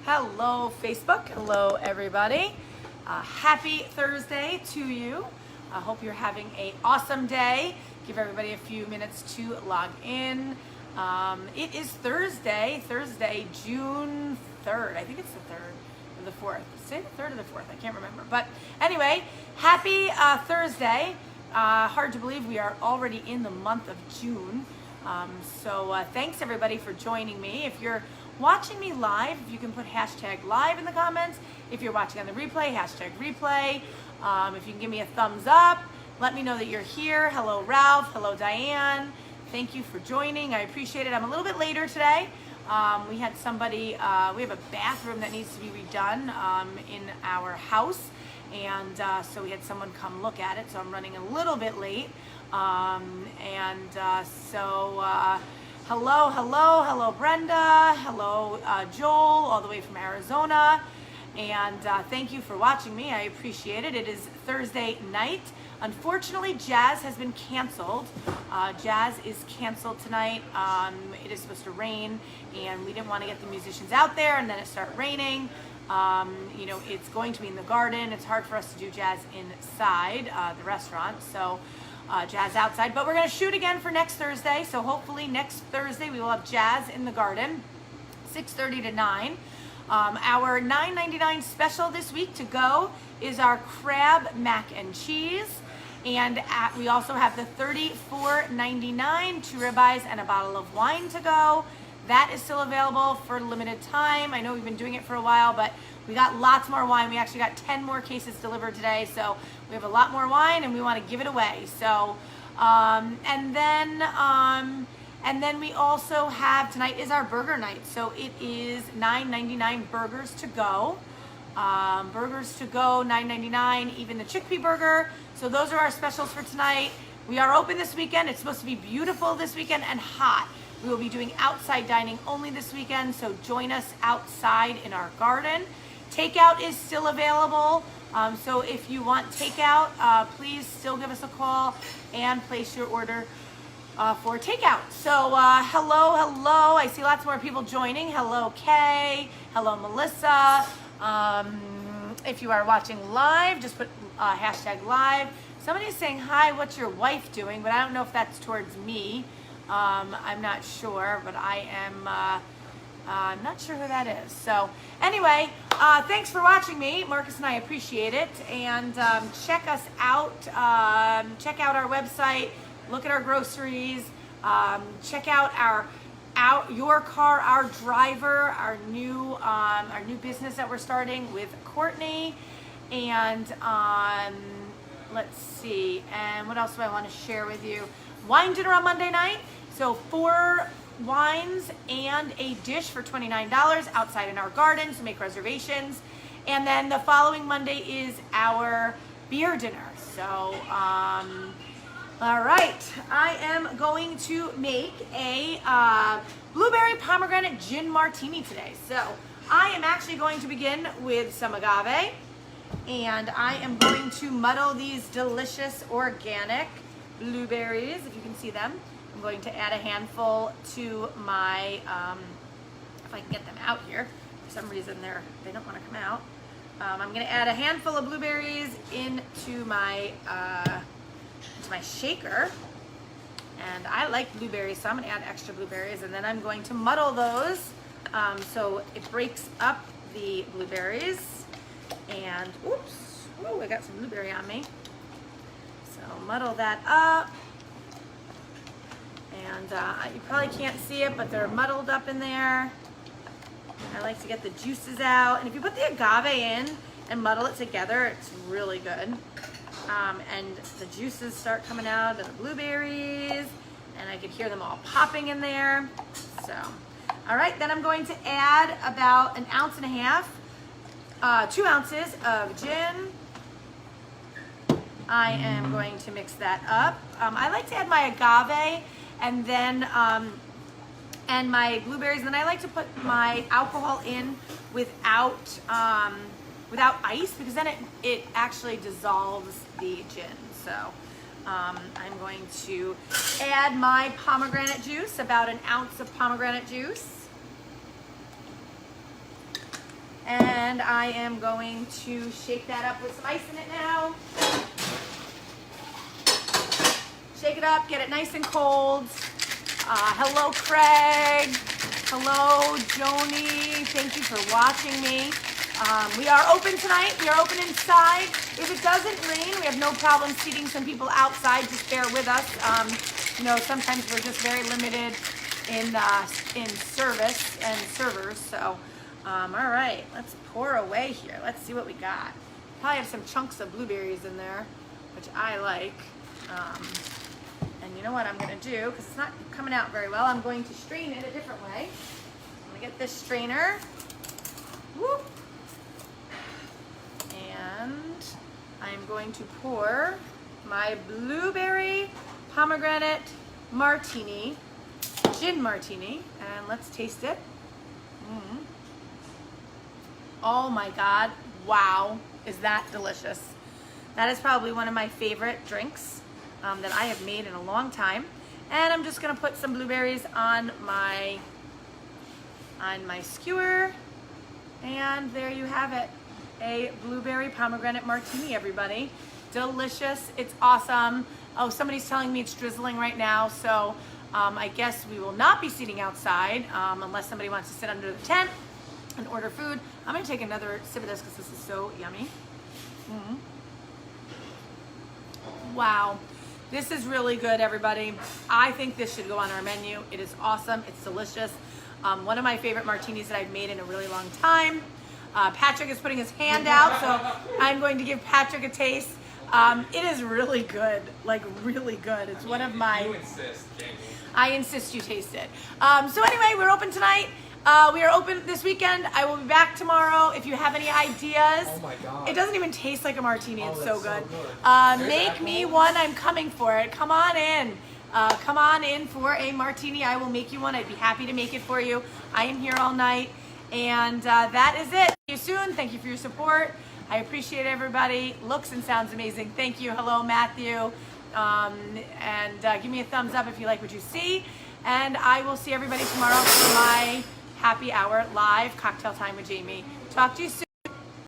Hello, Facebook. Hello, everybody. Happy Thursday to you. I hope you're having an awesome day. Give everybody a few minutes to log in. It is Thursday, June 3rd. I think it's the 3rd or the 4th. Say the 3rd or the 4th. I can't remember. But anyway, happy Thursday. Hard to believe we are already in the month of June. So thanks, everybody, for joining me. If you're watching me live, if you can put hashtag live in the comments. If you're watching on the replay, hashtag replay. If you can give me a thumbs up, let me know that you're here. Hello, Ralph. Hello, Diane. Thank you for joining. I appreciate it. I'm a little bit later today. We had somebody, we have a bathroom that needs to be redone in our house. And so we had someone come look at it. So I'm running a little bit late. Hello, Brenda. Hello, Joel, all the way from Arizona. And thank you for watching me. I appreciate it. It is Thursday night. Unfortunately, jazz has been canceled. Jazz is canceled tonight. It is supposed to rain, and we didn't want to get the musicians out there, and then it started raining. It's going to be in the garden. It's hard for us to do jazz inside the restaurant, so jazz outside. But we're going to shoot again for next Thursday, so hopefully next Thursday we will have jazz in the garden, 6:30 to 9. Our $9.99 special this week to go is our crab mac and cheese. And we also have the $34.99 2 ribeyes and a bottle of wine to go. That is still available for limited time. I know we've been doing it for a while, but we got lots more wine. We actually got 10 more cases delivered today, so we have a lot more wine and we want to give it away. So, and then we also have, tonight is our burger night. So it is $9.99 burgers to go. Burgers to go, $9.99, even the chickpea burger. So those are our specials for tonight. We are open this weekend. It's supposed to be beautiful this weekend and hot. We will be doing outside dining only this weekend, so join us outside in our garden. Takeout is still available. So if you want takeout, please still give us a call and place your order for takeout. So hello. I see lots more people joining. Hello, Kay. Hello, Melissa. If you are watching live, just put hashtag live. Somebody is saying, hi, what's your wife doing? But I don't know if that's towards me. I'm not sure, but I am not sure who that is. So anyway, thanks for watching me. Marcus and I appreciate it. And check us out. Check out our website. Look at our groceries. Check out Your Car, Our Driver, our new business that we're starting with Courtney. And let's see. And what else do I want to share with you? Wine dinner on Monday night. So 4 wines and a dish for $29 outside in our garden. So make reservations. And then the following Monday is our beer dinner. So, all right, I am going to make a blueberry pomegranate gin martini today. So I am actually going to begin with some agave, and I am going to muddle these delicious organic blueberries, if you can see them. I'm going to add a handful to my, if I can get them out here. For some reason they don't want to come out. I'm going to add a handful of blueberries into my shaker, and I like blueberries, so I'm going to add extra blueberries, and then I'm going to muddle those so it breaks up the blueberries. And oops, oh, I got some blueberry on me. So muddle that up, and you probably can't see it, but they're muddled up in there. I like to get the juices out, and if you put the agave in and muddle it together, it's really good. And the juices start coming out of the blueberries, and I could hear them all popping in there. So, all right, then I'm going to add about 1.5 ounces, 2 ounces of gin. I am going to mix that up. I like to add my agave and then and my blueberries, and then I like to put my alcohol in without ice, because then it actually dissolves the gin. So I'm going to add my pomegranate juice, about 1 ounce of pomegranate juice. And I am going to shake that up with some ice in it now. Shake it up, get it nice and cold. Hello, Craig. Hello, Joni. Thank you for watching me. We are open tonight. We are open inside. If it doesn't rain, we have no problem seating some people outside. Just bear with us. You know, sometimes we're just very limited in service and servers. So, all right, let's pour away here. Let's see what we got. Probably have some chunks of blueberries in there, which I like. And you know what I'm going to do, because it's not coming out very well, I'm going to strain it a different way. I'm going to get this strainer. Whoop. And I'm going to pour my blueberry pomegranate martini, gin martini, and let's taste it. Oh my God, wow, is that delicious. That is probably one of my favorite drinks that I have made in a long time. And I'm just gonna put some blueberries on my skewer. And there you have it. A blueberry pomegranate martini, everybody. Delicious, it's awesome. Oh, somebody's telling me it's drizzling right now, so I guess we will not be seating outside unless somebody wants to sit under the tent and order food. I'm gonna take another sip of this because this is so yummy. Wow, this is really good, everybody. I think this should go on our menu. It is awesome, it's delicious. One of my favorite martinis that I've made in a really long time. Patrick is putting his hand out, so I'm going to give Patrick a taste. It is really good, like really good. It's one of my... You insist, Jamie. I insist you taste it. So anyway, we're open tonight. We are open this weekend. I will be back tomorrow. If you have any ideas. Oh my God. It doesn't even taste like a martini. It's so good. So Make me one. I'm coming for it. Come on in. Come on in for a martini. I will make you one. I'd be happy to make it for you. I am here all night. And that is it. See you soon. Thank you for your support. I appreciate everybody. Looks and sounds amazing. Thank you. Hello, Matthew. Give me a thumbs up if you like what you see. And I will see everybody tomorrow for my happy hour live cocktail time with Jamie. Talk to you soon.